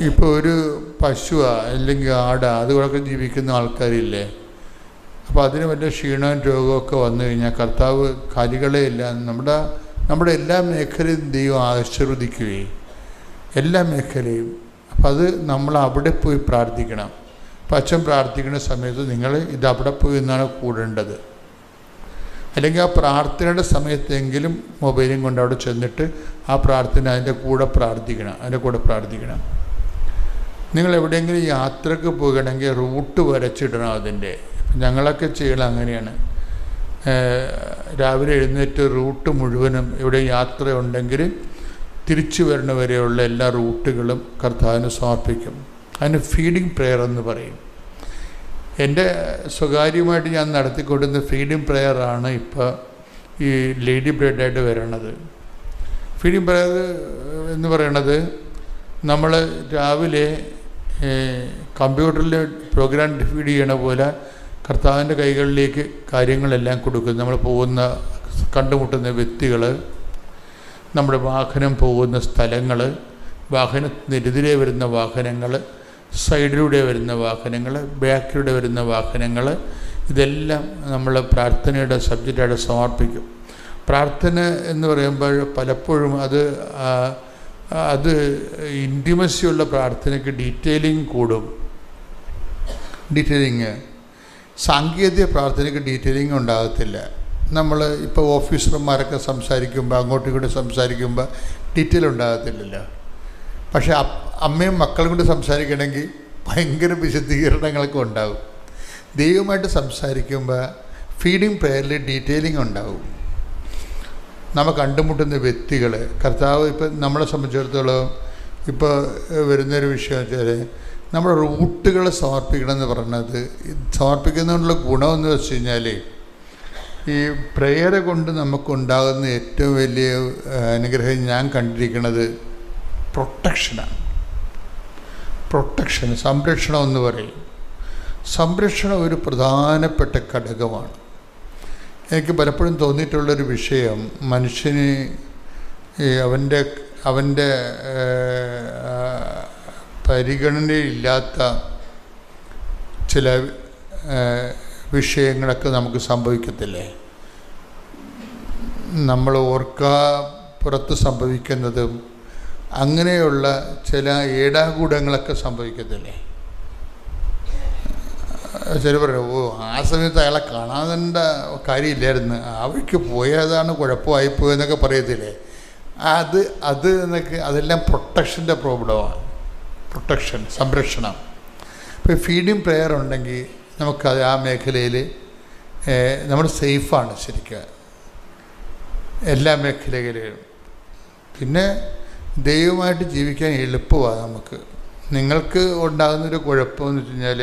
ഇപ്പോൾ ഒരു പശുവാ അല്ലെങ്കിൽ ആടാ അതുകൊണ്ടൊക്കെ ജീവിക്കുന്ന ആൾക്കാരില്ലേ, അപ്പോൾ അതിന് വല്ല ക്ഷീണവും രോഗമൊക്കെ വന്നു കഴിഞ്ഞാൽ കർത്താവ് കലികളെയില്ല. നമ്മുടെ എല്ലാ മേഖലയും ദൈവം ആശീർവദിക്കുകയും എല്ലാ മേഖലയും. അപ്പം അത് നമ്മൾ അവിടെ പോയി പ്രാർത്ഥിക്കണം. അപ്പം അച്ഛൻ പ്രാർത്ഥിക്കുന്ന സമയത്ത് നിങ്ങൾ ഇത് അവിടെ പോയി എന്നാണ് കൂടേണ്ടത്. അല്ലെങ്കിൽ ആ പ്രാർത്ഥനയുടെ സമയത്തെങ്കിലും മൊബൈലും കൊണ്ട് അവിടെ ചെന്നിട്ട് ആ പ്രാർത്ഥന അതിൻ്റെ കൂടെ പ്രാർത്ഥിക്കണം. നിങ്ങൾ എവിടെയെങ്കിലും യാത്രക്ക് പോകണമെങ്കിൽ റൂട്ട് വരച്ചിടണം അതിൻ്റെ. ഞങ്ങളൊക്കെ ചെയ്യണം അങ്ങനെയാണ്. രാവിലെ എഴുന്നേറ്റ് റൂട്ട് മുഴുവനും ഇവിടെ യാത്രയുണ്ടെങ്കിൽ തിരിച്ചു വരുന്ന വരെയുള്ള എല്ലാ റൂട്ടുകളും കർത്താവിന് സമർപ്പിക്കും. അതിന് ഫീഡിങ് പ്രെയർ എന്ന് പറയും. എൻ്റെ സ്വകാര്യമായിട്ട് ഞാൻ നടത്തിക്കൊണ്ടിരുന്ന ഫീഡിങ് പ്രെയറാണ് ഇപ്പോൾ ഈ ലേഡി ബ്രെഡായിട്ട് വരണത്. ഫീഡിങ് പ്രെയർ എന്ന് പറയണത് നമ്മൾ രാവിലെ കമ്പ്യൂട്ടറിൽ പ്രോഗ്രാം ഫീഡ് ചെയ്യണ പോലെ കർത്താവിൻ്റെ കൈകളിലേക്ക് കാര്യങ്ങളെല്ലാം കൊടുക്കും. നമ്മൾ കണ്ടുമുട്ടുന്ന വ്യക്തികൾ, നമ്മുടെ വാഹനം പോകുന്ന സ്ഥലങ്ങൾ, വാഹനത്തിനെതിരെ വരുന്ന വാഹനങ്ങൾ, സൈഡിലൂടെ വരുന്ന വാഹനങ്ങൾ, ബാക്കിലൂടെ വരുന്ന വാഹനങ്ങൾ, ഇതെല്ലാം നമ്മൾ പ്രാർത്ഥനയുടെ സബ്ജക്റ്റായിട്ട് സമർപ്പിക്കും. പ്രാർത്ഥന എന്ന് പറയുമ്പോൾ പലപ്പോഴും അത് ഇൻറ്റിമസിയുള്ള പ്രാർത്ഥനയ്ക്ക് ഡീറ്റെയിലിംഗ് കൂടും. സാങ്കേതിക പ്രാർത്ഥനയ്ക്ക് ഡീറ്റെയിലിംഗ് ഉണ്ടാകത്തില്ല. നമ്മൾ ഇപ്പോൾ ഓഫീസർമാരൊക്കെ സംസാരിക്കുമ്പോൾ അങ്ങോട്ടും ഇങ്ങോട്ടും സംസാരിക്കുമ്പോൾ ഡീറ്റെയിൽ ഉണ്ടാകത്തില്ലല്ലോ. പക്ഷേ അമ്മയും മക്കളും കൂടി സംസാരിക്കണമെങ്കിൽ ഭയങ്കര വിശദീകരണങ്ങളൊക്കെ ഉണ്ടാകും. ദൈവമായിട്ട് സംസാരിക്കുമ്പോൾ ഫീഡിങ് പ്രെയറിൽ ഡീറ്റെയിലിംഗ് ഉണ്ടാകും. നമ്മൾ കണ്ടുമുട്ടുന്ന വ്യക്തികൾ, കർത്താവ് ഇപ്പം നമ്മളെ സംബന്ധിച്ചിടത്തോളം ഇപ്പോൾ വരുന്നൊരു വിഷയം വെച്ചാൽ നമ്മുടെ റൂട്ടുകൾ സമർപ്പിക്കണമെന്ന് പറയുന്നത്, സമർപ്പിക്കുന്നതിനുള്ള ഗുണമെന്ന് വെച്ച് കഴിഞ്ഞാൽ ഈ പ്രെയർ കൊണ്ട് നമുക്കുണ്ടാകുന്ന ഏറ്റവും വലിയ അനുഗ്രഹം ഞാൻ കണ്ടിരിക്കുന്നത് പ്രൊട്ടക്ഷനാണ്. സംരക്ഷണം എന്ന് പറയും. സംരക്ഷണം ഒരു പ്രധാനപ്പെട്ട ഘടകമാണ്. എനിക്ക് പലപ്പോഴും തോന്നിയിട്ടുള്ളൊരു വിഷയം, മനുഷ്യന് അവൻ്റെ പരിഗണനയില്ലാത്ത ചില വിഷയങ്ങളൊക്കെ നമുക്ക് സംഭവിക്കത്തില്ലേ? നമ്മൾ ഓർക്കാപ്പുറത്ത് സംഭവിക്കുന്നതും അങ്ങനെയുള്ള ചില ഏടാകൂടങ്ങളൊക്കെ സംഭവിക്കത്തില്ലേ? ചില പറയും, ആ സമയത്ത് അയാളെ കാണാതെണ്ട കാര്യമില്ലായിരുന്നു, ആ വഴിക്ക് പോയതാണ് കുഴപ്പമായിപ്പോയെന്നൊക്കെ പറയത്തില്ലേ? അതെല്ലാം പ്രൊട്ടക്ഷൻ്റെ പ്രോബ്ലമാണ്. സംരക്ഷണം. ഇപ്പോൾ ഫീഡിങ് പ്രെയർ ഉണ്ടെങ്കിൽ നമുക്കത് ആ മേഖലയിൽ നമ്മൾ സേഫാണ് ശരിക്കും എല്ലാ മേഖലകളിലും. പിന്നെ ദൈവമായിട്ട് ജീവിക്കാൻ എളുപ്പമാണ് നമുക്ക്. നിങ്ങൾക്ക് ഉണ്ടാകുന്നൊരു കുഴപ്പമെന്ന് വെച്ച് കഴിഞ്ഞാൽ,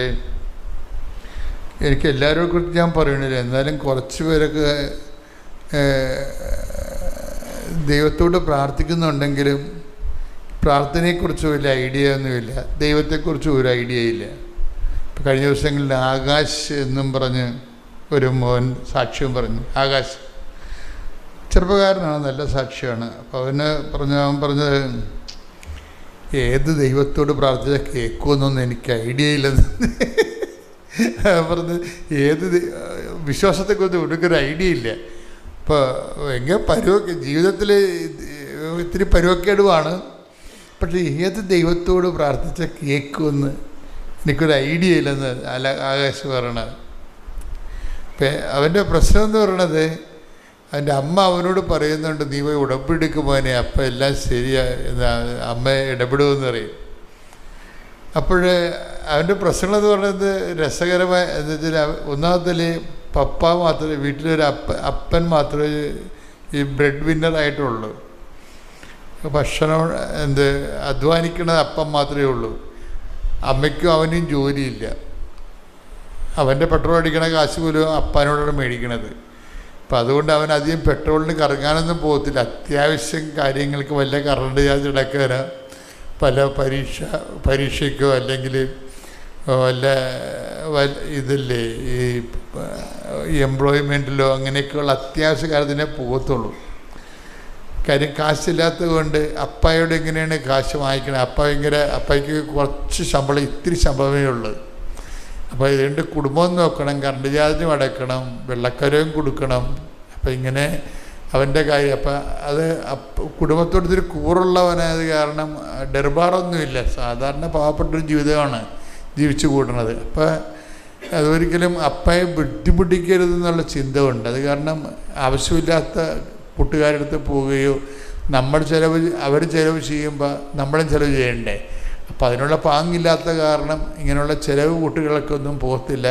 എനിക്ക് എല്ലാവരെയും കുറിച്ച് ഞാൻ പറയണില്ല, എന്നാലും കുറച്ച് പേരൊക്കെ ദൈവത്തോട് പ്രാർത്ഥിക്കുന്നുണ്ടെങ്കിലും പ്രാർത്ഥനയെക്കുറിച്ച് വലിയ ഐഡിയ ഒന്നുമില്ല, ദൈവത്തെക്കുറിച്ച് ഒരു ഐഡിയ ഇല്ല. ഇപ്പം കഴിഞ്ഞ ദിവസങ്ങളിൽ ആകാശ് എന്നും പറഞ്ഞ് ഒരു മോൻ സാക്ഷ്യം പറഞ്ഞു. ആകാശ് ചെറുപ്പക്കാരനാണ്, നല്ല സാക്ഷിയാണ്. അപ്പോൾ അവൻ പറഞ്ഞത് ഏത് ദൈവത്തോട് പ്രാർത്ഥിച്ചാൽ കേൾക്കുമെന്നൊന്നും എനിക്ക് ഐഡിയ ഇല്ലെന്ന് പറഞ്ഞ്, ഏത് വിശ്വാസത്തെക്കുറിച്ച് എനിക്കൊരു ഐഡിയ ഇല്ല. ഇപ്പോൾ എങ്ങനെ ജീവിതത്തിൽ ഇത്തിരി പരുവക്കേടുമാണ്, പക്ഷേ ഏത് ദൈവത്തോട് പ്രാർത്ഥിച്ചാൽ കേൾക്കുമെന്ന് എനിക്കൊരു ഐഡിയ ഇല്ലെന്ന് ആകാശ് പറയണത്. ഇപ്പം അവൻ്റെ പ്രശ്നം എന്ന് പറയണത്, അവൻ്റെ അമ്മ അവനോട് പറയുന്നുണ്ട്, നീ പോയി ഉടമ്പെടുക്കുമ്പോനെ അപ്പം എല്ലാം ശരിയാ, അമ്മ ഇടപെടുമെന്ന് പറയും. അപ്പോൾ അവൻ്റെ പ്രശ്നമെന്ന് പറയുന്നത് രസകരമായ എന്താ വെച്ചാൽ, ഒന്നാമത്തിൽ പപ്പ മാത്രമേ വീട്ടിലൊരു അപ്പൻ മാത്രമേ ഈ ബ്രെഡ് വിന്നറായിട്ടുള്ളൂ. ഭക്ഷണം അധ്വാനിക്കണത് അപ്പം മാത്രമേ ഉള്ളൂ. അമ്മയ്ക്കും അവനും ജോലിയില്ല. അവൻ്റെ പെട്രോൾ അടിക്കണ കാശ് പോലും അപ്പാനോടാണ് മേടിക്കണത്. അപ്പം അതുകൊണ്ട് അവൻ അധികം പെട്രോളിന് കറങ്ങാനൊന്നും പോകത്തില്ല. അത്യാവശ്യം കാര്യങ്ങൾക്ക് വല്ല കറണ്ട് ചാർജ് അടക്കാനോ പല പരീക്ഷയ്ക്കോ അല്ലെങ്കിൽ വല്ല ഇതില്ലേ ഈ എംപ്ലോയ്മെൻറ്റിലോ അങ്ങനെയൊക്കെയുള്ള അത്യാവശ്യ കാര്യത്തിനെ പോകത്തുള്ളൂ. കാര്യം കാശില്ലാത്തത് കൊണ്ട് അപ്പായോട് എങ്ങനെയാണ് കാശ് വാങ്ങിക്കണത്? അപ്പായ്ക്ക് കുറച്ച് ശമ്പളം, ഇത്തിരി ശമ്പളമേ ഉള്ളൂ. അപ്പോൾ ഇതുകൊണ്ട് കുടുംബം നോക്കണം, കറണ്ട് ചാർജും അടയ്ക്കണം, വെള്ളക്കരവും കൊടുക്കണം. അപ്പം ഇങ്ങനെ അവൻ്റെ കാര്യം. അപ്പം അത് കുടുംബത്തോടൊരു കൂറുള്ളവനായത് കാരണം ഡെർബാറൊന്നുമില്ല. സാധാരണ പാവപ്പെട്ടൊരു ജീവിതമാണ് ജീവിച്ചു കൂട്ടുന്നത്. അപ്പം അതൊരിക്കലും അപ്പയെ ബുദ്ധിമുട്ടിക്കരുതെന്നുള്ള ചിന്ത ഉണ്ട്. അത് കാരണം ആവശ്യമില്ലാത്ത കൂട്ടുകാരുടെ അടുത്ത് പോവുകയോ അവർ ചിലവ് ചെയ്യുമ്പോൾ നമ്മളും ചിലവ് ചെയ്യണ്ടേ. അപ്പം അതിനുള്ള പാങ്ങില്ലാത്ത കാരണം ഇങ്ങനെയുള്ള ചിലവ് കുട്ടികൾക്കൊന്നും പോകത്തില്ല.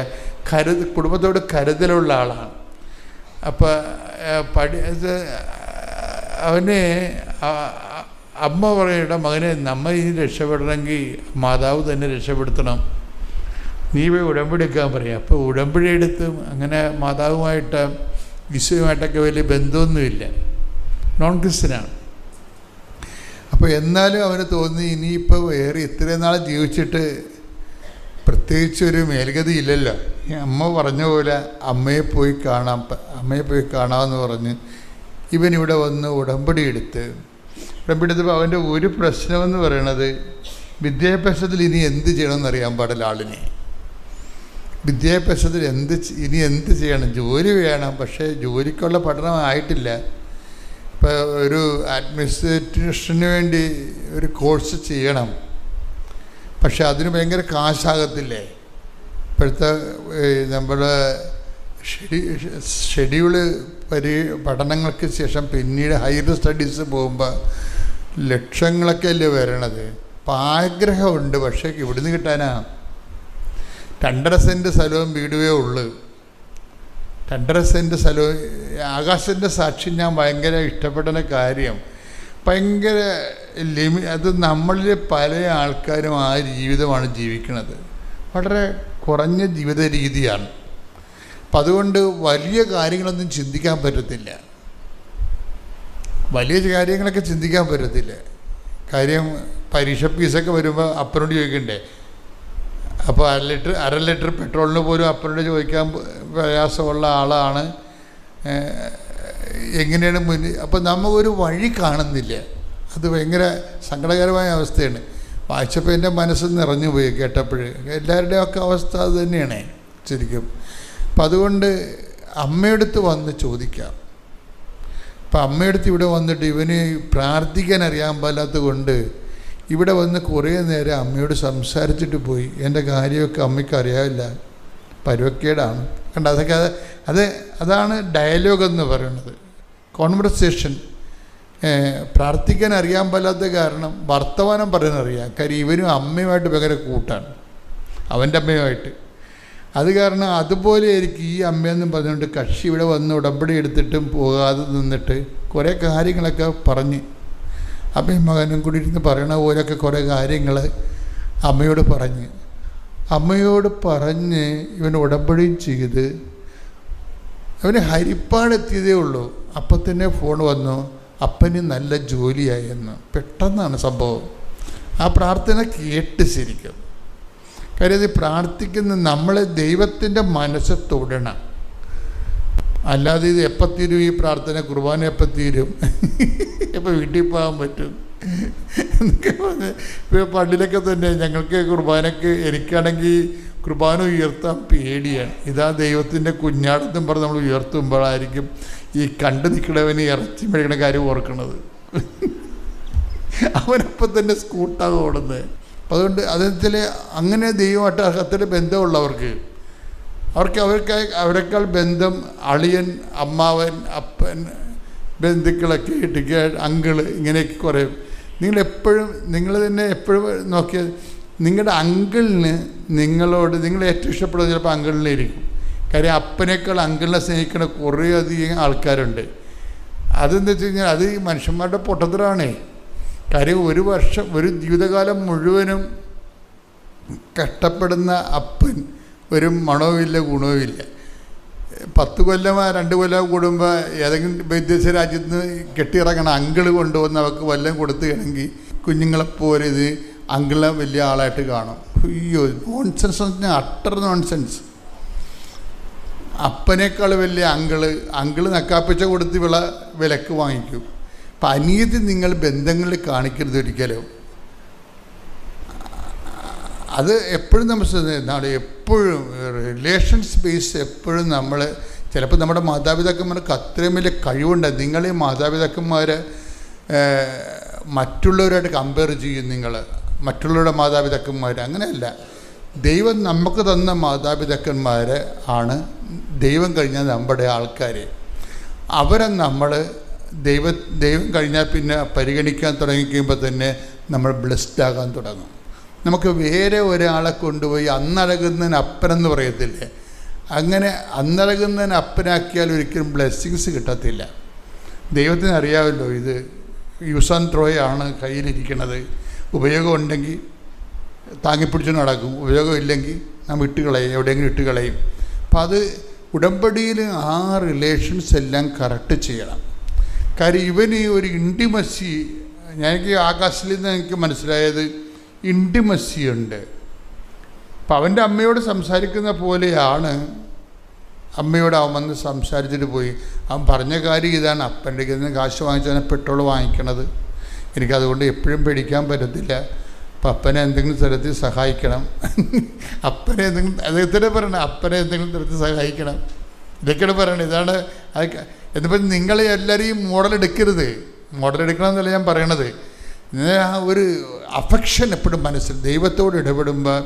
കുടുംബത്തോട് കരുതലുള്ള ആളാണ്. അപ്പം അവന് അമ്മ പറയണ്ട, മകനെ നമ്മ ഇനി രക്ഷപ്പെടണമെങ്കിൽ മാതാവ് തന്നെ രക്ഷപ്പെടുത്തണം, നീ പോയി ഉടമ്പടി എടുക്കാൻ പറയാം. അപ്പോൾ ഉടമ്പടി എടുത്തും അങ്ങനെ മാതാവുമായിട്ട് ഈശോയുമായിട്ടൊക്കെ വലിയ ബന്ധമൊന്നുമില്ല, നോൺ ക്രിസ്ത്യനാണ്. അപ്പോൾ എന്നാലും അവന് തോന്നി ഇനിയിപ്പോൾ വേറെ ഇത്രയും നാൾ ജീവിച്ചിട്ട് പ്രത്യേകിച്ചൊരു മേൽഗതി ഇല്ലല്ലോ. അമ്മ പറഞ്ഞ പോലെ അമ്മയെ പോയി കാണാമെന്ന് പറഞ്ഞ് ഇവനിവിടെ വന്ന് ഉടമ്പടി എടുത്തപ്പോൾ അവൻ്റെ ഒരു പ്രശ്നമെന്ന് പറയണത് വിദ്യാഭ്യാസത്തിൽ ഇനി എന്ത് ചെയ്യണമെന്നറിയാൻ പാടില്ല ആളിനെ. വിദ്യാഭ്യാസത്തിൽ ഇനി എന്ത് ചെയ്യണം? ജോലി വേണം, പക്ഷേ ജോലിക്കുള്ള പഠനം ആയിട്ടില്ല. ഇപ്പോൾ ഒരു അഡ്മിനിസ്ട്രേഷന് വേണ്ടി ഒരു കോഴ്സ് ചെയ്യണം, പക്ഷെ അതിന് ഭയങ്കര കാശാകത്തില്ലേ? ഇപ്പോഴത്തെ നമ്മുടെ ഷെഡ്യൂള് പഠനങ്ങൾക്ക് ശേഷം പിന്നീട് ഹയർ സ്റ്റഡീസ് പോകുമ്പോൾ ലക്ഷങ്ങളൊക്കെ അല്ലേ വരണത്. അപ്പം ആഗ്രഹമുണ്ട്, പക്ഷേ ഇവിടുന്ന് കിട്ടാനാ? 2.5 സെൻറ്റ് സ്ഥലവും വീടുവേ ഉള്ളൂ. 2.5 സെൻറ്റ് സ്ഥലവും. ആകാശത്തിൻ്റെ സാക്ഷി ഞാൻ ഭയങ്കര ഇഷ്ടപ്പെടുന്ന കാര്യം, ഭയങ്കര അത് നമ്മളിൽ പല ആൾക്കാരും ആ ജീവിതമാണ് ജീവിക്കുന്നത്. വളരെ കുറഞ്ഞ ജീവിത രീതിയാണ്. അപ്പം അതുകൊണ്ട് വലിയ കാര്യങ്ങളൊന്നും ചിന്തിക്കാൻ പറ്റത്തില്ല. വലിയ കാര്യങ്ങളൊക്കെ ചിന്തിക്കാൻ പറ്റത്തില്ല. കാര്യം പരീക്ഷ ഫീസൊക്കെ വരുമ്പോൾ അപ്പനോട് ചോദിക്കണ്ടേ? അപ്പോൾ അര ലിറ്റർ പെട്രോളിന് പോലും അപ്പനോട് ചോദിക്കാൻ പ്രയാസമുള്ള ആളാണ്. എങ്ങനെയാണ് മുന്നിൽ? അപ്പോൾ നമുക്കൊരു വഴി കാണുന്നില്ല. അത് ഭയങ്കര സങ്കടകരമായ അവസ്ഥയാണ്. വായിച്ചപ്പോൾ എൻ്റെ മനസ്സ് നിറഞ്ഞു പോയി കേട്ടപ്പോൾ. എല്ലാവരുടെയും ഒക്കെ അവസ്ഥ അത് തന്നെയാണ് ശരിക്കും. അപ്പം അതുകൊണ്ട് അമ്മയടുത്ത് വന്ന് ചോദിക്കാം. അപ്പം അമ്മയടുത്ത് ഇവിടെ വന്നിട്ട് ഇവന് പ്രാർത്ഥിക്കാൻ അറിയാൻ പാലാത്തത് കൊണ്ട് ഇവിടെ വന്ന് കുറേ നേരം അമ്മയോട് സംസാരിച്ചിട്ട് പോയി. എൻ്റെ കാര്യമൊക്കെ അമ്മയ്ക്ക് അറിയാമില്ല, പരുവക്കേടാണ്. കണ്ട അതൊക്കെ അതാണ് ഡയലോഗ് എന്ന് പറയുന്നത്, കോൺവെർസേഷൻ. പ്രാർത്ഥിക്കാൻ അറിയാൻ പാലാത്ത കാരണം വർത്തമാനം പറയാനറിയാം. കാര്യം ഇവനും അമ്മയുമായിട്ട് ഭയങ്കര കൂട്ടാണ്, അവൻ്റെ അമ്മയുമായിട്ട്. അത് കാരണം അതുപോലെ ആയിരിക്കും ഈ അമ്മയെന്നും പറഞ്ഞുകൊണ്ട് കക്ഷി ഇവിടെ വന്ന് ഉടമ്പടി എടുത്തിട്ടും പോകാതെ നിന്നിട്ട് കുറേ കാര്യങ്ങളൊക്കെ പറഞ്ഞ് അമ്മയും മകനും കൂടി ഇരുന്ന് പറയണ പോലെയൊക്കെ കുറേ കാര്യങ്ങൾ അമ്മയോട് പറഞ്ഞ് ഇവൻ ഉടമ്പടിയും ചെയ്ത് അവന് ഹരിപ്പാടെത്തിയതേ ഉള്ളൂ. അപ്പം തന്നെ ഫോൺ വന്നു, അപ്പന് നല്ല ജോലിയായെന്ന്. പെട്ടെന്നാണ് സംഭവം. ആ പ്രാർത്ഥന കേട്ട് ശരിക്കും. കാര്യം ഇത് പ്രാർത്ഥിക്കുന്ന നമ്മളെ ദൈവത്തിൻ്റെ മനസ്സ് തൊടണം. അല്ലാതെ ഇത് എപ്പം തീരും ഈ പ്രാർത്ഥന, കുർബാന എപ്പം തീരും, എപ്പോൾ വീട്ടിൽ പോകാൻ പറ്റും എന്നൊക്കെ പറഞ്ഞ് ഇപ്പോൾ പള്ളിയിലൊക്കെ തന്നെ ഞങ്ങൾക്ക് കുർബാനയ്ക്ക് എനിക്കാണെങ്കിൽ കുർബാന ഉയർത്താൻ പേടിയാണ്. ഇതാ ദൈവത്തിൻ്റെ കുഞ്ഞാടെന്നും പറഞ്ഞ് നമ്മൾ ഉയർത്തുമ്പോഴായിരിക്കും ഈ കണ്ടു നിൽക്കണവന് ഇറച്ചി മേടിക്കണ കാര്യം ഓർക്കണത്. അവനപ്പം തന്നെ സ്കൂട്ടാണ് ഓടുന്നത്. അപ്പം അതുകൊണ്ട് അതിൽ അങ്ങനെ ദൈവമായിട്ട് അകത്തിൻ്റെ ബന്ധമുള്ളവർക്ക് അവരെക്കാൾ ബന്ധം അളിയൻ, അമ്മാവൻ, അപ്പൻ, ബന്ധുക്കളൊക്കെ ഇട്ടിക്ക്, അങ്കിള്, ഇങ്ങനെയൊക്കെ കുറേ. നിങ്ങൾ തന്നെ എപ്പോഴും നോക്കിയാൽ നിങ്ങളുടെ അങ്കിളിന് നിങ്ങൾ ഏറ്റവും ഇഷ്ടപ്പെടുന്നത് ചിലപ്പോൾ അങ്കിളിനായിരിക്കും. കാര്യം അപ്പനേക്കാൾ അങ്കിളിനെ സ്നേഹിക്കുന്ന കുറേ അധികം ആൾക്കാരുണ്ട്. അതെന്താ വെച്ച് കഴിഞ്ഞാൽ അത് ഈ മനുഷ്യന്മാരുടെ പൊട്ടത്തരാണേ. കാര്യം ഒരു ജീവിതകാലം മുഴുവനും കഷ്ടപ്പെടുന്ന അപ്പൻ ഒരു മണവുമില്ല, ഗുണവുമില്ല. 10 കൊല്ലമോ 2 കൊല്ലമോ കൂടുമ്പോൾ ഏതെങ്കിലും വിദേശ രാജ്യത്ത് നിന്ന് കെട്ടിയിറങ്ങണം അങ്കിള് കൊണ്ടുവന്ന് അവർക്ക് വല്ലതും കൊടുത്തുകയാണെങ്കിൽ കുഞ്ഞുങ്ങളെപ്പോലെ ഇത് അങ്കിളെ വലിയ ആളായിട്ട് കാണും. അയ്യോ, നോൺസെൻസ് എന്ന് പറഞ്ഞാൽ അട്ടർ നോൺസെൻസ്. അപ്പനേക്കാൾ വലിയ അങ്കിള് നക്കാപ്പിച്ച കൊടുത്ത് വിലക്ക് വാങ്ങിക്കും. അപ്പം അനീതി നിങ്ങൾ ബന്ധങ്ങളിൽ കാണിക്കരുത് ഒരിക്കലും. അത് എപ്പോഴും നമ്മൾ എപ്പോഴും റിലേഷൻസ് ബേസ് എപ്പോഴും നമ്മൾ ചിലപ്പോൾ നമ്മുടെ മാതാപിതാക്കന്മാർക്ക് അത്രയും വലിയ കഴിവുണ്ട്. നിങ്ങൾ ഈ മാതാപിതാക്കന്മാർ മറ്റുള്ളവരായിട്ട് കമ്പയർ ചെയ്യും. നിങ്ങൾ മറ്റുള്ളവരുടെ മാതാപിതാക്കന്മാർ അങ്ങനെയല്ല. ദൈവം നമുക്ക് തന്ന മാതാപിതാക്കന്മാർ ആണ് ദൈവം കഴിഞ്ഞാൽ നമ്മുടെ ആൾക്കാർ. അവരെ നമ്മൾ ദൈവം കഴിഞ്ഞാൽ പിന്നെ പരിഗണിക്കാൻ തുടങ്ങിക്കഴിയുമ്പോൾ തന്നെ നമ്മൾ ബ്ലെസ്ഡ് ആകാൻ തുടങ്ങും. നമുക്ക് വേറെ ഒരാളെ കൊണ്ടുപോയി അന്നഴകുന്നതിന് അപ്പനെന്ന് പറയത്തില്ലേ, അങ്ങനെ അന്നഴകുന്നതിന് അപ്പനാക്കിയാൽ ഒരിക്കലും ബ്ലെസ്സിങ്സ് കിട്ടത്തില്ല. ദൈവത്തിന് അറിയാമല്ലോ ഇത് യൂസ് ആൻഡ് ത്രോയാണ് കയ്യിലിരിക്കുന്നത്. ഉപയോഗം ഉണ്ടെങ്കിൽ താങ്ങിപ്പിടിച്ചു നടക്കും, ഉപയോഗം ഇല്ലെങ്കിൽ നാം ഇട്ടുകളയും, എവിടെയെങ്കിലും ഇട്ടുകളയും. അപ്പം അത് ഉടമ്പടിയിൽ ആ റിലേഷൻസ് എല്ലാം കറക്റ്റ് ചെയ്യണം. കാര്യം ഇവന് ഒരു ഇൻറ്റിമസി, എനിക്ക് ആകാശത്തിൽ നിന്ന് എനിക്ക് മനസ്സിലായത് ഇൻറ്റിമസി ഉണ്ട്. അപ്പം അവൻ്റെ അമ്മയോട് സംസാരിക്കുന്ന പോലെയാണ് അമ്മയോട് അവൻ വന്ന് സംസാരിച്ചിട്ട് പോയി. അവൻ പറഞ്ഞ കാര്യം ഇതാണ്, അപ്പൻ്റെ കയ്യിൽ കാശ് വാങ്ങിച്ചാൽ പെട്രോൾ വാങ്ങിക്കണത്, എനിക്കതുകൊണ്ട് എപ്പോഴും പേടിക്കാൻ പറ്റത്തില്ല, അപ്പം അപ്പനെ എന്തെങ്കിലും തരത്തിൽ സഹായിക്കണം, അപ്പനെ എന്തെങ്കിലും അദ്ദേഹത്തിനെ പറയണം, അപ്പനെ എന്തെങ്കിലും തരത്തിൽ സഹായിക്കണം, ഇതൊക്കെയാണ് പറയണത്. ഇതാണ് അത്. എന്നിപ്പം നിങ്ങൾ എല്ലാവരെയും മോഡലെടുക്കരുത്, മോഡലെടുക്കണം എന്നല്ല ഞാൻ പറയണത്. ആ ഒരു അഫെക്ഷൻ എപ്പോഴും മനസ്സിൽ ദൈവത്തോട് ഇടപെടുമ്പോൾ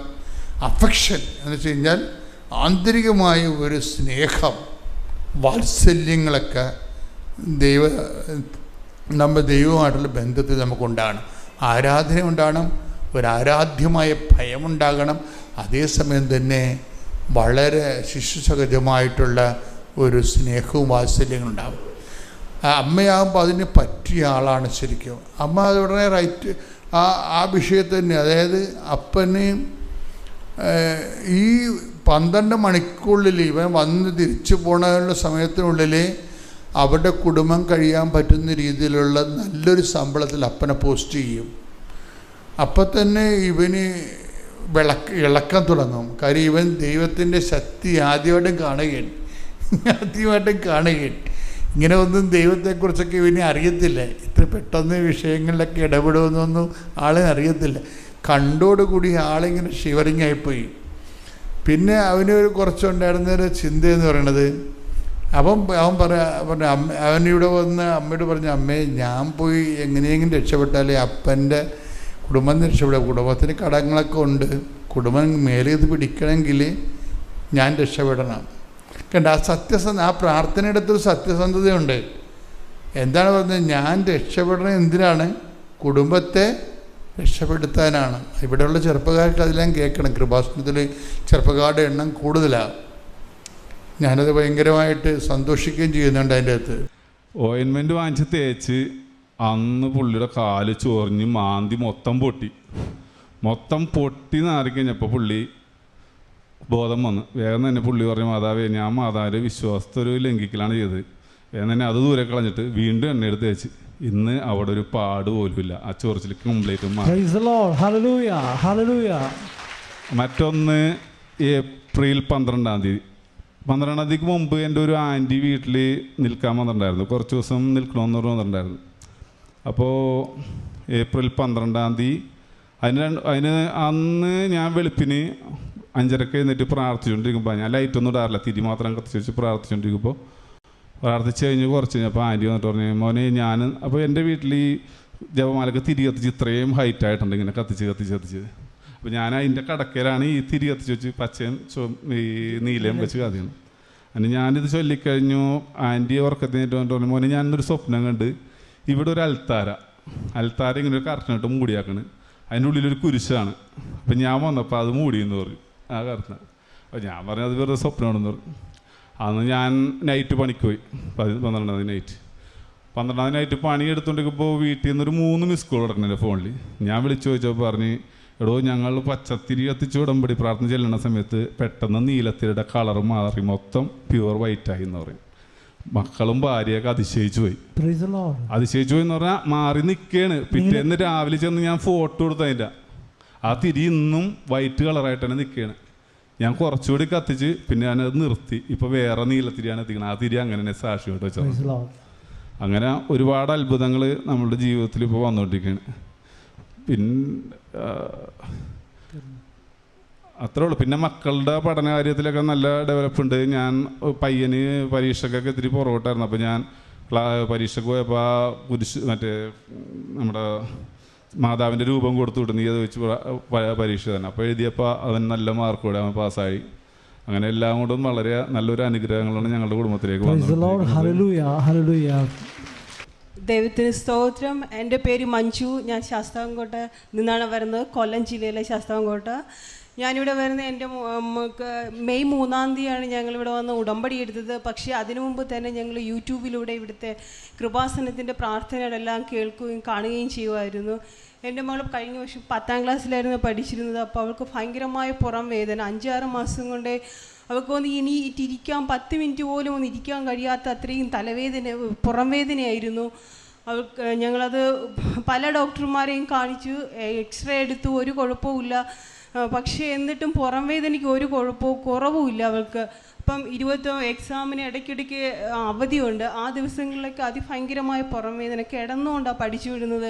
അഫെക്ഷൻ എന്ന് വെച്ച് കഴിഞ്ഞാൽ ആന്തരികമായ ഒരു സ്നേഹം, വാത്സല്യങ്ങളൊക്കെ നമ്മുടെ ദൈവവുമായിട്ടുള്ള ബന്ധത്തിൽ നമുക്കുണ്ടാകണം. ആരാധന ഉണ്ടാകണം, ഒരാരാധ്യമായ ഭയമുണ്ടാകണം. അതേസമയം തന്നെ വളരെ ശിശുസഹജമായിട്ടുള്ള ഒരു സ്നേഹവും വാത്സല്യങ്ങളുണ്ടാകും. അമ്മയാകുമ്പോൾ അതിന് പറ്റിയ ആളാണ് ശരിക്കും. അമ്മ അത് ഉടനെ റൈറ്റ് ആ വിഷയത്തിൽ തന്നെ, അതായത് അപ്പനെയും ഈ 12 മണിക്കൂറിൽ ഇവൻ വന്ന് തിരിച്ചു പോകാനുള്ള സമയത്തിനുള്ളിൽ അവരുടെ കുടുംബം കഴിയാൻ പറ്റുന്ന രീതിയിലുള്ള നല്ലൊരു ശമ്പളത്തിൽ അപ്പനെ പോസ്റ്റ് ചെയ്യും. അപ്പം തന്നെ ഇവന് ഇളക്കാൻ തുടങ്ങും. കാര്യം ഇവൻ ദൈവത്തിൻ്റെ ശക്തി ആദ്യമായിട്ടും കാണുകയാണ്. ഇങ്ങനെ ഒന്നും ദൈവത്തെക്കുറിച്ചൊക്കെ ഇവന് അറിയത്തില്ല. ഇത്ര പെട്ടെന്ന് വിഷയങ്ങളിലൊക്കെ ഇടപെടുമെന്നൊന്നും ആളെ അറിയത്തില്ല. കണ്ടോടുകൂടി ആളിങ്ങനെ ഷിവറിങ് ആയിപ്പോയി. പിന്നെ അവന് ഒരു കുറച്ചുണ്ടായിരുന്നൊരു ചിന്തയെന്ന് പറയണത്, അവൻ പറഞ്ഞു അവനിവിടെ വന്ന് അമ്മയോട് പറഞ്ഞു, അമ്മേ ഞാൻ പോയി എങ്ങനെയെങ്കിലും രക്ഷപ്പെട്ടാലേ അപ്പൻ്റെ കുടുംബം രക്ഷപ്പെടുക, കുടുംബത്തിന് കടങ്ങളൊക്കെ ഉണ്ട്, കുടുംബം മേലേത് പിടിക്കണമെങ്കിൽ ഞാൻ രക്ഷപ്പെടണം. കണ്ട ആ പ്രാർത്ഥനയുടെ അടുത്തൊരു സത്യസന്ധതയുണ്ട്. എന്താണ് പറഞ്ഞത്? ഞാൻ രക്ഷപ്പെടണം എന്തിനാണ്? കുടുംബത്തെ രക്ഷപ്പെടുത്താനാണ്. ഇവിടെയുള്ള ചെറുപ്പക്കാർക്ക് അതെല്ലാം കേൾക്കണം. കൃപാസനത്തിൽ ചെറുപ്പക്കാരുടെ എണ്ണം കൂടുതലാണ്. ഞാനത് ഭയങ്കരമായിട്ട് സന്തോഷിക്കുകയും ചെയ്യുന്നുണ്ട്. അതിൻ്റെ അകത്ത് ഓയിൻമെൻറ്റ് വാങ്ങിച്ച് തേച്ച് അന്ന് പുള്ളിയുടെ കാല് ചൊറിഞ്ഞ് മാന്തി മൊത്തം പൊട്ടി നാറി കഴിഞ്ഞപ്പോൾ പുള്ളി ബോധം വന്ന് വേഗം തന്നെ പുള്ളി പറഞ്ഞു, മാതാവേ ഞാൻ മാതാവിൻ്റെ വിശ്വാസത്തെ ഒരു ലംഘിക്കലാണ് ചെയ്തത്. വേഗം തന്നെ അത് ദൂരെ കളഞ്ഞിട്ട് വീണ്ടും എണ്ണയെടുത്ത് തേച്ച് ഇന്ന് അവിടെ ഒരു പാട് പോലുമില്ല. ആ ചൊറിച്ചിൽ കംപ്ലീറ്റ് മാറി. മറ്റൊന്ന് ഏപ്രിൽ 12-ാം തീയതിക്ക് മുമ്പ് എൻ്റെ ഒരു ആൻറ്റി വീട്ടിൽ നിൽക്കാൻ വന്നിട്ടുണ്ടായിരുന്നു. കുറച്ച് ദിവസം നിൽക്കണമെന്ന് വന്നിട്ടുണ്ടായിരുന്നു. അപ്പോൾ ഏപ്രിൽ 12-ാം തീയതി അതിന് അന്ന് ഞാൻ വെളുപ്പിന് 5:30 എഴുന്നേറ്റ് പ്രാർത്ഥിച്ചുകൊണ്ടിരിക്കുമ്പോൾ, ഞാൻ ലൈറ്റൊന്നും ഇടാറില്ല, തിരി മാത്രം കത്തിച്ച് വെച്ച് പ്രാർത്ഥിച്ചുകൊണ്ടിരിക്കുമ്പോൾ പ്രാർത്ഥിച്ച് കഴിഞ്ഞ് കുറച്ച് കഴിഞ്ഞപ്പോൾ ആൻറ്റി വന്നിട്ട് പറഞ്ഞു, മോനെ ഞാൻ അപ്പോൾ എൻ്റെ വീട്ടിൽ ഈ ജപമാലക്ക് തിരി കത്തിച്ച് ഇത്രയും ഹൈറ്റായിട്ടുണ്ട്, ഇങ്ങനെ കത്തിച്ച് അപ്പോൾ ഞാൻ അതിൻ്റെ കടക്കയിലാണ് ഈ തിരി കത്തിച്ച് വെച്ച് പച്ചയും ഈ നീലയും വെച്ച് കത്തിക്കണം. അതിന് ഞാനിത് ചൊല്ലിക്കഴിഞ്ഞു. ആൻറ്റി ഉറക്കത്തിനായിട്ട് വന്നിട്ട് പറഞ്ഞു, മോനെ ഞാനൊരു സ്വപ്നം കണ്ട് ഇവിടെ ഒരു അൽത്താര ഇങ്ങനെ ഒരു കർട്ടനിട്ട് മൂടിയാക്കണ്, അതിൻ്റെ ഉള്ളിലൊരു കുരിശാണ്. അപ്പം ഞാൻ വന്നപ്പോൾ അത് മൂടിയെന്ന് പറഞ്ഞു ആ കർട്ടന. അപ്പോൾ ഞാൻ പറഞ്ഞു അത് വെറുതെ സ്വപ്നമാണെന്ന് പറഞ്ഞു. അന്ന് ഞാൻ നൈറ്റ് പണിക്ക് പോയി. 12-ാം നൈറ്റ് പണി എടുത്തുകൊണ്ടിരിക്കുമ്പോൾ വീട്ടിൽ നിന്നൊരു 3 മിസ് കോൾ കിടക്കണല്ലേ ഫോണിൽ. ഞാൻ വിളിച്ചു ചോദിച്ചപ്പോൾ പറഞ്ഞ്, എടോ ഞങ്ങൾ പച്ചത്തിരി കത്തിച്ച് ഉടമ്പടി പ്രാർത്ഥന ചെല്ലുന്ന സമയത്ത് പെട്ടെന്ന് നീലത്തിരിയുടെ കളർ മാറി മൊത്തം പ്യുവർ വൈറ്റായി എന്ന് പറയും. മക്കളും ഭാര്യയൊക്കെ അതിശയിച്ചു പോയി എന്ന് പറഞ്ഞാൽ മാറി നിൽക്കുകയാണ്. പിറ്റേന്ന് രാവിലെ ചെന്ന് ഞാൻ ഫോട്ടോ കൊടുത്തു, അതിൻ്റെ ആ തിരി ഇന്നും വൈറ്റ് കളറായിട്ട് തന്നെ നിൽക്കുകയാണ്. ഞാൻ കുറച്ചുകൂടി കത്തിച്ച് പിന്നെ ഞാനത് നിർത്തി. ഇപ്പോൾ വേറെ നീലത്തിരിയാണ് എത്തിക്കുന്നത്. ആ തിരി അങ്ങനെ തന്നെ സാക്ഷിയോട്ട് വെച്ചത്. അങ്ങനെ ഒരുപാട് അത്ഭുതങ്ങൾ നമ്മളുടെ ജീവിതത്തിൽ ഇപ്പോൾ വന്നുകൊണ്ടിരിക്കുകയാണ്. അത്രേ ഉള്ളൂ. പിന്നെ മക്കളുടെ പഠന കാര്യത്തിലൊക്കെ നല്ല ഡെവലപ്പ് ഉണ്ട്. ഞാൻ പയ്യന് പരീക്ഷക്കൊക്കെ ഇത്തിരി പുറകോട്ടായിരുന്നു. അപ്പോൾ ഞാൻ പരീക്ഷയ്ക്ക് പോയപ്പോൾ മറ്റേ നമ്മുടെ മാതാവിൻ്റെ രൂപം കൊടുത്തു വിട്ടു, നീ അത് വെച്ച് പരീക്ഷ തന്നെ. അപ്പോൾ എഴുതിയപ്പോൾ അവൻ നല്ല മാർക്കോടെ അവൻ പാസ്സായി. അങ്ങനെ എല്ലാം കൊണ്ടും വളരെ നല്ലൊരു അനുഗ്രഹങ്ങളാണ് ഞങ്ങളുടെ കുടുംബത്തിലേക്ക് വന്നത്. ദൈവത്തിന് സ്തോത്രം. എൻ്റെ പേര് മഞ്ജു. ഞാൻ ശാസ്താംകോട്ട നിന്നാണ് വരുന്നത്, കൊല്ലം ജില്ലയിലെ ശാസ്താംകോട്ട. ഞാനിവിടെ വരുന്നത് എൻ്റെ മെയ് 3 ഞങ്ങളിവിടെ വന്ന് ഉടമ്പടി എടുത്തത്. പക്ഷേ അതിനു മുമ്പ് തന്നെ ഞങ്ങൾ യൂട്യൂബിലൂടെ ഇവിടുത്തെ കൃപാസനത്തിൻ്റെ പ്രാർത്ഥനകളെല്ലാം കേൾക്കുകയും കാണുകയും ചെയ്യുമായിരുന്നു. എൻ്റെ മകൾ കഴിഞ്ഞ വർഷം 10ാം ക്ലാസ്സിലായിരുന്നു പഠിച്ചിരുന്നത്. അപ്പോൾ അവൾക്ക് ഭയങ്കരമായ പുറം വേദന 5-6 മാസം കൊണ്ട് അവൾക്ക് ഒന്ന് ഇനി ഇരിക്കാൻ 10 മിനിറ്റ് പോലും ഒന്ന് ഇരിക്കാൻ കഴിയാത്ത അത്രയും തലവേദന, പുറം വേദനയായിരുന്നു അവൾക്ക്. ഞങ്ങളത് പല ഡോക്ടർമാരെയും കാണിച്ചു, എക്സ്റേ എടുത്തു, ഒരു കുഴപ്പവുമില്ല. പക്ഷേ എന്നിട്ടും പുറം വേദനയ്ക്ക് ഒരു കുറവുമില്ല അവൾക്ക്. അപ്പം 20 എക്സാമിന് ഇടയ്ക്കിടയ്ക്ക് അവധിയുണ്ട്. ആ ദിവസങ്ങളിലൊക്കെ അതിഭയങ്കരമായ പുറം വേദന, കിടന്നുകൊണ്ടാണ് പഠിച്ചു വിടുന്നത്.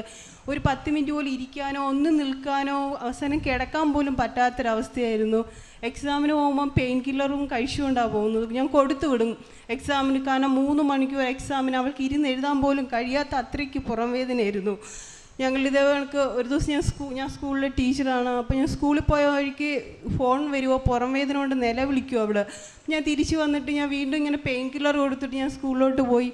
ഒരു 10 മിനിറ്റ് പോലും ഇരിക്കാനോ ഒന്ന് നിൽക്കാനോ അവസാനം കിടക്കാൻ പോലും പറ്റാത്തൊരവസ്ഥയായിരുന്നു. എക്സാമിന് പോകുമ്പം പെയിൻ കില്ലറും കഴിച്ചുകൊണ്ടാണ് പോകുന്നത്. ഞാൻ കൊടുത്തു വിടും എക്സാമിന്, കാരണം 3 മണിക്കൂർ എക്സാമിന് അവൾക്ക് ഇരുന്ന് എഴുതാൻ പോലും കഴിയാത്ത അത്രയ്ക്ക് പുറം വേദനയായിരുന്നു. ഞങ്ങളിതേക്ക് ഒരു ദിവസം ഞാൻ സ്കൂളിലെ ടീച്ചറാണ്. അപ്പോൾ ഞാൻ സ്കൂളിൽ പോയ വഴിക്ക് ഫോൺ വരുമോ, പുറം വേദന കൊണ്ട് നിലവിളിക്കുമോ അവിടെ. ഞാൻ തിരിച്ച് വന്നിട്ട് ഞാൻ വീണ്ടും ഇങ്ങനെ പെയിൻ കില്ലർ കൊടുത്തിട്ട് ഞാൻ സ്കൂളിലോട്ട് പോയി.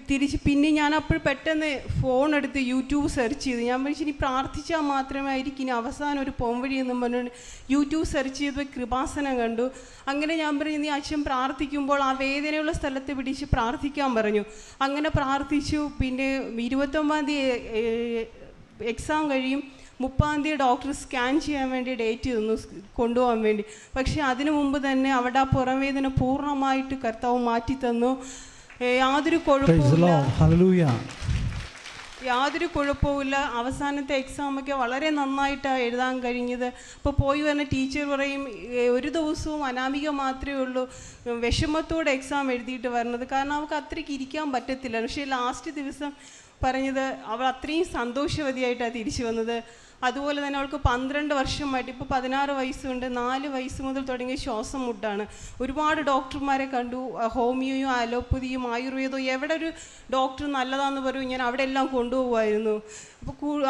തിരിച്ച് പിന്നെ ഞാൻ അപ്പോൾ പെട്ടെന്ന് ഫോൺ എടുത്ത് യൂട്യൂബ് സെർച്ച് ചെയ്തു. ഞാൻ പക്ഷേ ഇനി പ്രാർത്ഥിച്ചാൽ മാത്രമേ ആയിരിക്കും ഇനി അവസാനം ഒരു പോംവഴി എന്നും പറഞ്ഞുകൊണ്ട് യൂട്യൂബ് സെർച്ച് ചെയ്ത് കൃപാസനം കണ്ടു. അങ്ങനെ ഞാൻ പറഞ്ഞു, നീ അച്ഛൻ പ്രാർത്ഥിക്കുമ്പോൾ ആ വേദനയുള്ള സ്ഥലത്ത് പിടിച്ച് പ്രാർത്ഥിക്കാൻ പറഞ്ഞു. അങ്ങനെ പ്രാർത്ഥിച്ചു. പിന്നെ 29-ാം തീയതി എക്സാം കഴിയും, 30-ാം തീയതി ഡോക്ടർ സ്കാൻ ചെയ്യാൻ വേണ്ടി ഡേറ്റ് തന്നു കൊണ്ടുപോകാൻ വേണ്ടി. പക്ഷേ അതിനു മുമ്പ് തന്നെ അവിടെ ആ പുറംവേദന പൂർണ്ണമായിട്ട് കർത്താവ് മാറ്റി തന്നു. യാതൊരു കുഴപ്പവുമില്ല. അവസാനത്തെ എക്സാമൊക്കെ വളരെ നന്നായിട്ടാണ് എഴുതാൻ കഴിഞ്ഞത്. അപ്പോൾ പോയി വരുന്ന ടീച്ചർ പറയും, ഒരു ദിവസവും അനാമിക മാത്രമേ ഉള്ളൂ വിഷമത്തോടെ എക്സാം എഴുതിയിട്ട് വരുന്നത്, കാരണം അവൾക്ക് അത്രയ്ക്ക് ഇരിക്കാൻ പറ്റത്തില്ല. പക്ഷേ ലാസ്റ്റ് ദിവസം പറഞ്ഞത് അവൾ അത്രയും സന്തോഷവതിയായിട്ടാണ് തിരിച്ചു വന്നത്. അതുപോലെ തന്നെ അവൾക്ക് 12 വർഷമായിട്ട്, ഇപ്പോൾ 16 വയസ്സുണ്ട്, 4 വയസ്സ് മുതൽ തുടങ്ങിയ ശ്വാസം മുട്ടാണ്. ഒരുപാട് ഡോക്ടർമാരെ കണ്ടു, ഹോമിയോയും അലോപ്പതിയും ആയുർവേദവും, എവിടെ ഒരു ഡോക്ടർ നല്ലതാണെന്ന് പറയും ഞാൻ അവിടെ എല്ലാം കൊണ്ടുപോകുമായിരുന്നു.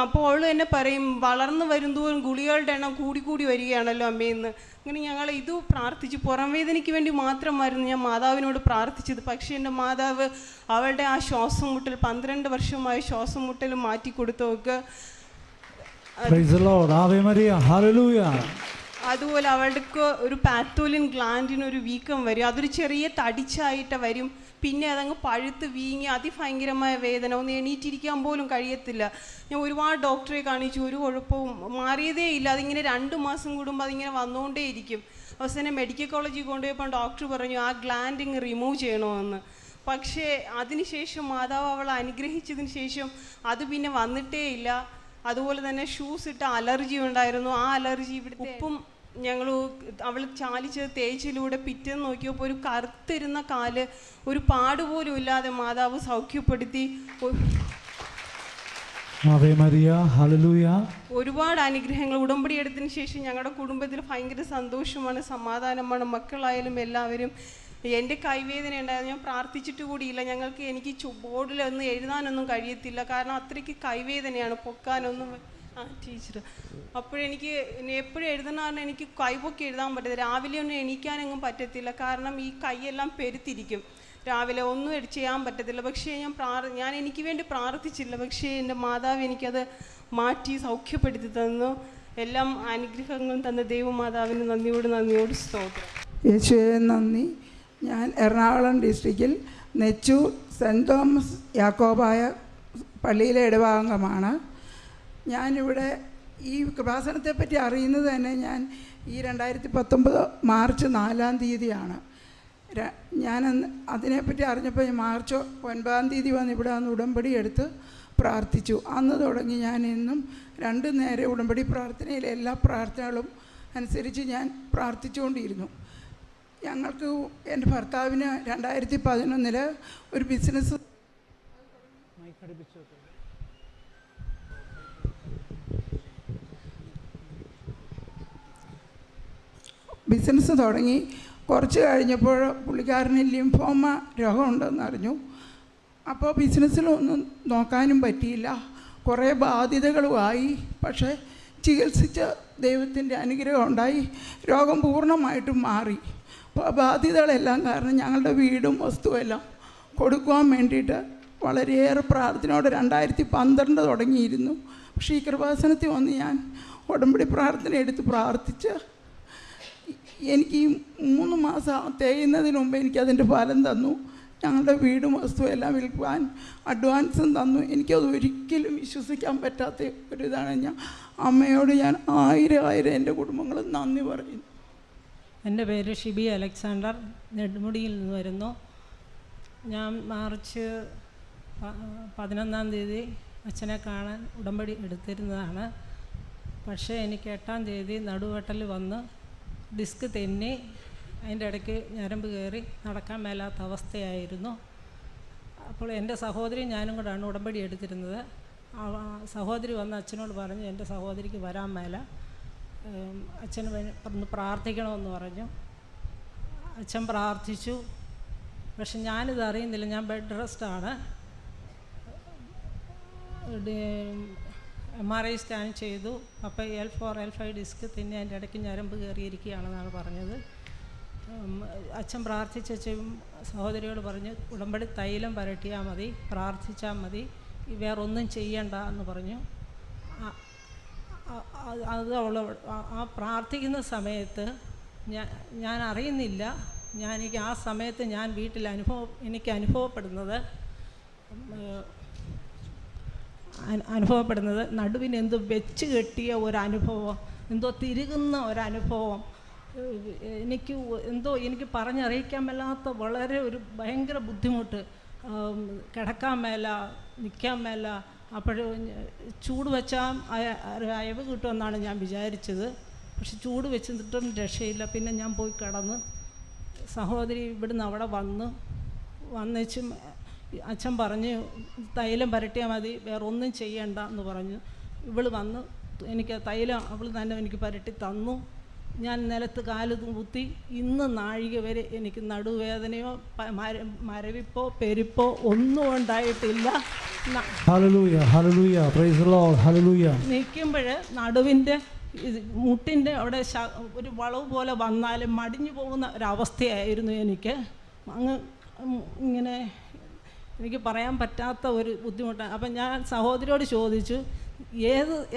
അപ്പോൾ അവൾ തന്നെ പറയും, വളർന്നു വരുന്തോറും ഗുളികളുടെ എണ്ണം കൂടി വരികയാണല്ലോ അമ്മയെന്ന്. അങ്ങനെ ഞങ്ങൾ ഇത് പ്രാർത്ഥിച്ചു. പുറം വേദനയ്ക്ക് വേണ്ടി മാത്രമായിരുന്നു ഞാൻ മാതാവിനോട് പ്രാർത്ഥിച്ചത്. പക്ഷേ എൻ്റെ മാതാവ് അവളുടെ ആ ശ്വാസം മുട്ടൽ, 12 വർഷമായ ശ്വാസം മുട്ടൽ മാറ്റിക്കൊടുത്തവർക്ക്. അതുപോലെ അവൾക്ക് ഒരു പാത്തോലിൻ ഗ്ലാൻഡിനൊരു വീക്കം വരും. അതൊരു ചെറിയ തടിച്ചായിട്ട് വരും. പിന്നെ അതങ്ങ് പഴുത്ത് വീങ്ങി അതിഭയങ്കരമായ വേദന, ഒന്ന് എണീറ്റിരിക്കാൻ പോലും കഴിയത്തില്ല. ഞാൻ ഒരുപാട് ഡോക്ടറെ കാണിച്ചു, ഒരു കുഴപ്പവും മാറിയതേ ഇല്ല. അതിങ്ങനെ 2 മാസം കൂടുമ്പോൾ അതിങ്ങനെ വന്നുകൊണ്ടേയിരിക്കും. അവസാനം മെഡിക്കൽ കോളേജിൽ കൊണ്ടുപോയപ്പോൾ ഡോക്ടർ പറഞ്ഞു ആ ഗ്ലാൻഡ് ഇങ്ങ് റിമൂവ് ചെയ്യണമെന്ന്. പക്ഷേ അതിനുശേഷം മാതാവ് അവളെ അനുഗ്രഹിച്ചതിന് ശേഷം അത് പിന്നെ വന്നിട്ടേ ഇല്ല. അതുപോലെ തന്നെ ഷൂസ് ഇട്ട അലർജി ഉണ്ടായിരുന്നു. ആ അലർജി ഇവിടുത്തെ ഉപ്പും ഞങ്ങൾ അവൾ ചാലിച്ചത് തേച്ചിലൂടെ പിറ്റേന്ന് നോക്കിയപ്പോൾ ഒരു കറുത്തിരുന്ന കാല് ഒരു പാടുപോലും ഇല്ലാതെ മാതാവ് സൗഖ്യപ്പെടുത്തി. ഒരുപാട് അനുഗ്രഹങ്ങൾ. ഉടമ്പടി എടുത്തതിന് ശേഷം ഞങ്ങളുടെ കുടുംബത്തിൽ ഭയങ്കര സന്തോഷമാണ്, സമാധാനമാണ്. മക്കളായാലും എല്ലാവരും. എൻ്റെ കൈവേദന ഉണ്ടായിരുന്നു, ഞാൻ പ്രാർത്ഥിച്ചിട്ട് കൂടിയില്ല. എനിക്ക് ബോർഡിലൊന്നും എഴുതാനൊന്നും കഴിയത്തില്ല, കാരണം അത്രയ്ക്ക് കൈവേദനയാണ്, പൊക്കാനൊന്നും. ടീച്ചർ അപ്പോഴെനിക്ക് എപ്പോഴും എഴുതണമെന്ന് എനിക്ക് കൈപൊക്കി എഴുതാൻ പറ്റത്തില്ല. രാവിലെ ഒന്നും എണീക്കാനൊന്നും പറ്റത്തില്ല, കാരണം ഈ കൈയെല്ലാം പെരുത്തിരിക്കും. രാവിലെ ഒന്നും ചെയ്യാൻ പറ്റത്തില്ല. പക്ഷേ ഞാൻ എനിക്ക് വേണ്ടി പ്രാർത്ഥിച്ചില്ല. പക്ഷേ എൻ്റെ മാതാവ് എനിക്കത് മാറ്റി സൗഖ്യപ്പെടുത്തി തന്നു. എല്ലാം അനുഗ്രഹങ്ങളും തന്ന ദൈവമാതാവിന് നന്ദിയോട് സ്തോത്രം. യേശുവേ നന്ദി. ഞാൻ എറണാകുളം ഡിസ്ട്രിക്റ്റിൽ നെച്ചൂർ സെൻറ്റ് തോമസ് യാക്കോബായ പള്ളിയിലെ ഇടവാംഗമാണ്. ഞാനിവിടെ ഈ കൃപാസനത്തെപ്പറ്റി അറിയുന്നത് തന്നെ ഞാൻ ഈ 2019 മാർച്ച് 4-ാം തീയതിയാണ്. ഞാൻ അതിനെപ്പറ്റി അറിഞ്ഞപ്പോൾ മാർച്ച് 9-ാം തീയതി വന്ന് ഇവിടെ വന്ന് ഉടമ്പടി എടുത്ത് പ്രാർത്ഥിച്ചു. അന്ന് തുടങ്ങി ഞാൻ എന്നും 2 നേരം ഉടമ്പടി പ്രാർത്ഥനയിൽ എല്ലാ പ്രാർത്ഥനകളും അനുസരിച്ച് ഞാൻ പ്രാർത്ഥിച്ചുകൊണ്ടിരുന്നു. ഞങ്ങൾക്ക് എൻ്റെ ഭർത്താവിന് 2011 ഒരു ബിസിനസ് ബിസിനസ് തുടങ്ങി കുറച്ച് കഴിഞ്ഞപ്പോൾ പുള്ളിക്കാരന് ലിംഫോമ രോഗമുണ്ടെന്ന് അറിഞ്ഞു. അപ്പോൾ ബിസിനസ്സിലൊന്നും നോക്കാനും പറ്റിയില്ല, കുറേ ബാധ്യതകളുമായി. പക്ഷേ ചികിത്സിച്ച ദൈവത്തിൻ്റെ അനുഗ്രഹം ഉണ്ടായി, രോഗം പൂർണ്ണമായിട്ടും മാറി. അപ്പോൾ ബാധ്യതകളെല്ലാം കാരണം ഞങ്ങളുടെ വീടും വസ്തുവെല്ലാം കൊടുക്കുവാൻ വേണ്ടിയിട്ട് വളരെയേറെ പ്രാർത്ഥനയോടെ 2012 തുടങ്ങിയിരുന്നു. പക്ഷേ ഈ കൃപാസനത്തിൽ വന്ന് ഞാൻ ഉടമ്പടി പ്രാർത്ഥന എടുത്ത് പ്രാർത്ഥിച്ച് എനിക്ക് ഈ 3 മാസം തേയുന്നതിന് മുമ്പ് എനിക്കതിൻ്റെ ഫലം തന്നു. ഞങ്ങളുടെ വീടും വസ്തുവെല്ലാം വിൽക്കുവാൻ അഡ്വാൻസും തന്നു. എനിക്കത് ഒരിക്കലും വിശ്വസിക്കാൻ പറ്റാത്ത ഒരിതാണ്. ഞാൻ അമ്മയോട് ഞാൻ 1000 എൻ്റെ കുടുംബങ്ങൾ നന്ദി പറയുന്നു. എൻ്റെ പേര് ഷിബി അലക്സാണ്ടർ, നെടുമുടിയിൽ നിന്ന് വരുന്നു. ഞാൻ മാർച്ച് 11-ാം തീയതി അച്ഛനെ കാണാൻ ഉടമ്പടി എടുത്തിരുന്നതാണ്. പക്ഷേ എനിക്ക് 8-ാം തീയതി നടുവെട്ടൽ വന്ന് ഡിസ്ക് തെന്നി അതിൻ്റെ ഇടയ്ക്ക് ഞരമ്പ് കയറി നടക്കാൻ മേലാത്ത അവസ്ഥയായിരുന്നു. അപ്പോൾ എൻ്റെ സഹോദരി ഞാനും കൂടെയാണ് ഉടമ്പടി എടുത്തിരുന്നത്. സഹോദരി വന്ന് അച്ഛനോട് പറഞ്ഞു എൻ്റെ സഹോദരിക്ക് വരാൻ മേല, അച്ഛന് ഒന്ന് പ്രാർത്ഥിക്കണമെന്ന് പറഞ്ഞു. അച്ഛൻ പ്രാർത്ഥിച്ചു. പക്ഷെ ഞാനിത് അറിയുന്നില്ല, ഞാൻ ബെഡ് റെസ്റ്റാണ്. MRI സ്കാൻ ചെയ്തു. അപ്പോൾ L4 L5 ഡിസ്ക് പിന്നെ അതിൻ്റെ ഇടയ്ക്ക് ഞരമ്പ് കയറിയിരിക്കുകയാണെന്നാണ് പറഞ്ഞത്. അച്ഛൻ പ്രാർത്ഥിച്ചും സഹോദരിയോട് പറഞ്ഞ് ഉടമ്പടി തൈലം പുരട്ടിയാൽ മതി, പ്രാർത്ഥിച്ചാൽ മതി, വേറൊന്നും ചെയ്യണ്ട എന്ന് പറഞ്ഞു. അത് അവൾ ആ പ്രാർത്ഥിക്കുന്ന സമയത്ത് ഞാൻ അറിയുന്നില്ല, എനിക്ക് ആ സമയത്ത് ഞാൻ വീട്ടിൽ എനിക്ക് അനുഭവപ്പെടുന്നത് നടുവിന് എന്തോ വെച്ച് കെട്ടിയ ഒരനുഭവം, എന്തോ തിരുകുന്ന ഒരനുഭവം. എനിക്ക് പറഞ്ഞറിയിക്കാൻ മേലാത്ത വളരെ ഒരു ഭയങ്കര ബുദ്ധിമുട്ട്. കിടക്കാൻ മേല, നിൽക്കാൻ മേല. അപ്പോഴും ചൂട് വെച്ചാൽ അയവ് കിട്ടുമെന്നാണ് ഞാൻ വിചാരിച്ചത്. പക്ഷെ ചൂട് വെച്ചിട്ടും രക്ഷയില്ല. പിന്നെ ഞാൻ പോയി കിടന്ന് സഹോദരി ഇവിടുന്ന് അവിടെ വന്നേച്ചും അച്ഛൻ പറഞ്ഞ് തൈലം പുരട്ടിയാൽ മതി, വേറെ ഒന്നും ചെയ്യണ്ട എന്ന് പറഞ്ഞു. ഇവൾ വന്ന് എനിക്ക് തൈലം അവൾ തന്നെ എനിക്ക് പുരട്ടി തന്നു. ഞാൻ നിലത്ത് കാല് കുത്തി ഇന്ന് നാഴിക വരെ എനിക്ക് നടുവേദനയോ മരവിപ്പോ പെരുപ്പോ ഒന്നും ഉണ്ടായിട്ടില്ല. നിൽക്കുമ്പോൾ നടുവിൻ്റെ മുട്ടിൻ്റെ അവിടെ ഒരു വളവ് പോലെ വന്നാലും മടിഞ്ഞു പോകുന്ന ഒരവസ്ഥയായിരുന്നു എനിക്ക്. അങ്ങ് ഇങ്ങനെ എനിക്ക് പറയാൻ പറ്റാത്ത ഒരു ബുദ്ധിമുട്ടാണ്. അപ്പം ഞാൻ സഹോദരിയോട് ചോദിച്ചു,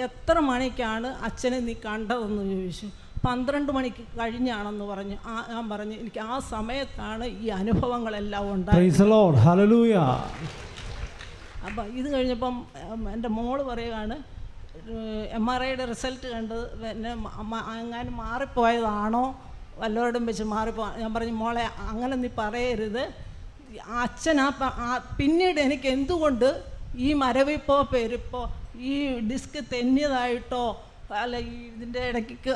എത്ര മണിക്കാണ് അച്ഛനെ നീ കണ്ടതെന്ന് ചോദിച്ചു. 12 മണിക്ക് കഴിഞ്ഞാണെന്ന് പറഞ്ഞു. ഞാൻ പറഞ്ഞു എനിക്ക് ആ സമയത്താണ് ഈ അനുഭവങ്ങളെല്ലാം ഉണ്ടായത്. അപ്പം ഇത് കഴിഞ്ഞപ്പം എൻ്റെ മോള് പറയുകയാണ്, MRIയുടെ റിസൾട്ട് കണ്ട് പിന്നെ എങ്ങാനും മാറിപ്പോയതാണോ, വല്ലവരോടും വെച്ച് ഞാൻ പറഞ്ഞു മോളെ അങ്ങനെ നീ പറയരുത്. അച്ഛൻ പിന്നീട് എനിക്ക് എന്തുകൊണ്ട് ഈ മരവിപ്പോ പെരുപ്പോ ഈ ഡിസ്ക് തെന്നിയതായിട്ടോ അല്ല ഇതിൻ്റെ ഇടയ്ക്ക്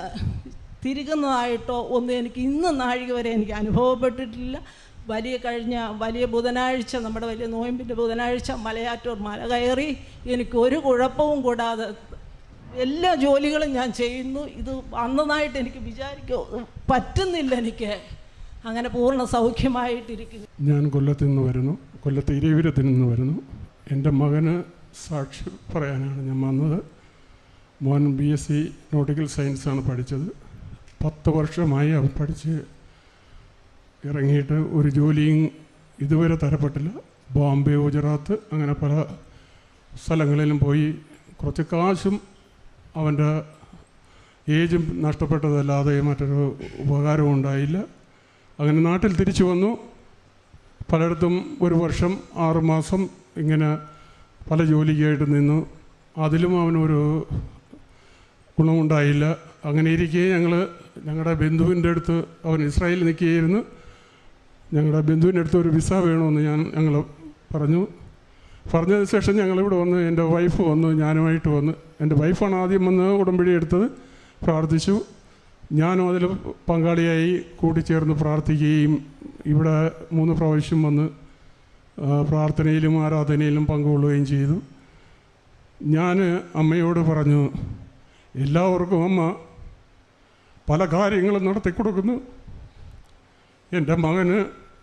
തിരികുന്നതായിട്ടോ ഒന്നും എനിക്ക് ഇന്ന് നാഴിക വരെ എനിക്ക് അനുഭവപ്പെട്ടിട്ടില്ല. വലിയ ബുധനാഴ്ച, നമ്മുടെ വലിയ നോയമ്പിൻ്റെ ബുധനാഴ്ച മലയാറ്റൂർ മല കയറി എനിക്ക് ഒരു കുഴപ്പവും കൂടാതെ എല്ലാ ജോലികളും ഞാൻ ചെയ്യുന്നു. ഇത് വന്നതായിട്ട് എനിക്ക് പറ്റുന്നില്ല. എനിക്ക് അങ്ങനെ പൂർണ്ണ സൗഖ്യമായിട്ടിരിക്കുന്നു. ഞാൻ കൊല്ലത്ത് ഇരവിപുരത്ത് നിന്ന് വരുന്നു. എൻ്റെ മകന് സാക്ഷി പറയാനാണ് ഞാൻ വന്നത്. മോൻ BSc നോട്ടിക്കൽ സയൻസാണ് പഠിച്ചത്. 10 വർഷമായി അവൻ പഠിച്ച് ഇറങ്ങിയിട്ട് ഒരു ജോലിയും ഇതുവരെ തരപ്പെട്ടില്ല. ബോംബെ, ഗുജറാത്ത് അങ്ങനെ പല സ്ഥലങ്ങളിലും പോയി കുറച്ച് കാശും അവൻ്റെ ഏജും നഷ്ടപ്പെട്ടതല്ലാതെ മറ്റൊരു ഉപകാരവും ഉണ്ടായില്ല. അങ്ങനെ നാട്ടിൽ തിരിച്ചു വന്നു. പലയിടത്തും 1 വർഷം 6 മാസം ഇങ്ങനെ പല ജോലിക്കായിട്ട് നിന്നു. അതിലും അവനൊരു ഗുണമുണ്ടായില്ല. അങ്ങനെ ഇരിക്കെ ഞങ്ങളുടെ ബന്ധുവിൻ്റെ അടുത്ത്, അവൻ ഇസ്രായേലിൽ നിൽക്കുകയായിരുന്നു, ഞങ്ങളുടെ ബന്ധുവിൻ്റെ അടുത്ത് ഒരു വിസ വേണമെന്ന് ഞങ്ങൾ പറഞ്ഞതിന് ശേഷം ഞങ്ങളിവിടെ വന്ന് എൻ്റെ വൈഫ് വന്നു, ഞാനുമായിട്ട് വന്ന്. എൻ്റെ വൈഫാണ് ആദ്യം വന്ന് ഉടമ്പടി എടുത്തത്. പ്രാർത്ഥിച്ചു. ഞാനും അതിൽ പങ്കാളിയായി കൂടിച്ചേർന്ന് പ്രാർത്ഥിക്കുകയും ഇവിടെ 3 പ്രാവശ്യം വന്ന് പ്രാർത്ഥനയിലും ആരാധനയിലും പങ്കുകൊള്ളുകയും ചെയ്തു. ഞാൻ അമ്മയോട് പറഞ്ഞു, എല്ലാവർക്കും അമ്മ പല കാര്യങ്ങളും നടത്തിക്കൊടുക്കുന്നു. എൻ്റെ മകന്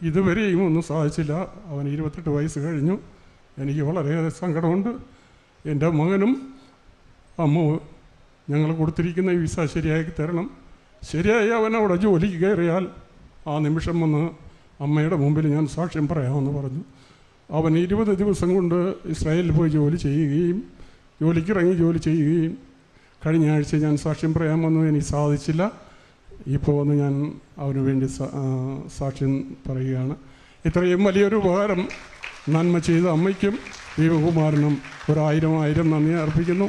ഇതുവരെയും ഒന്നും സാധിച്ചില്ല. അവന് 28 വയസ്സ് കഴിഞ്ഞു. എനിക്ക് വളരെയേറെ സങ്കടമുണ്ട്. എൻ്റെ മകനും അമ്മ ഞങ്ങൾ കൊടുത്തിരിക്കുന്ന ഈ വിസ ശരിയാക്കി തരണം. ശരിയായി അവൻ അവിടെ ജോലിക്ക് കയറിയാൽ ആ നിമിഷം വന്ന് അമ്മയുടെ മുമ്പിൽ ഞാൻ സാക്ഷ്യം പറയാമെന്ന് പറഞ്ഞു. അവൻ 20 ദിവസം കൊണ്ട് ഇസ്രായേലിൽ പോയി ജോലി ചെയ്യുകയും ജോലിക്കിറങ്ങി ജോലി ചെയ്യുകയും കഴിഞ്ഞ ആഴ്ച ഞാൻ സാക്ഷ്യം പറയാമെന്ന് എനിക്ക് സാധിച്ചില്ല. ഇപ്പോൾ വന്ന് ഞാൻ അവന് വേണ്ടി സാക്ഷ്യം പറയുകയാണ്. ഇത്രയും വലിയൊരു ഉപകാരം നന്മ ചെയ്ത അമ്മയ്ക്കും ദൈവകുമാരനും 1000 നന്ദി അർപ്പിക്കുന്നു.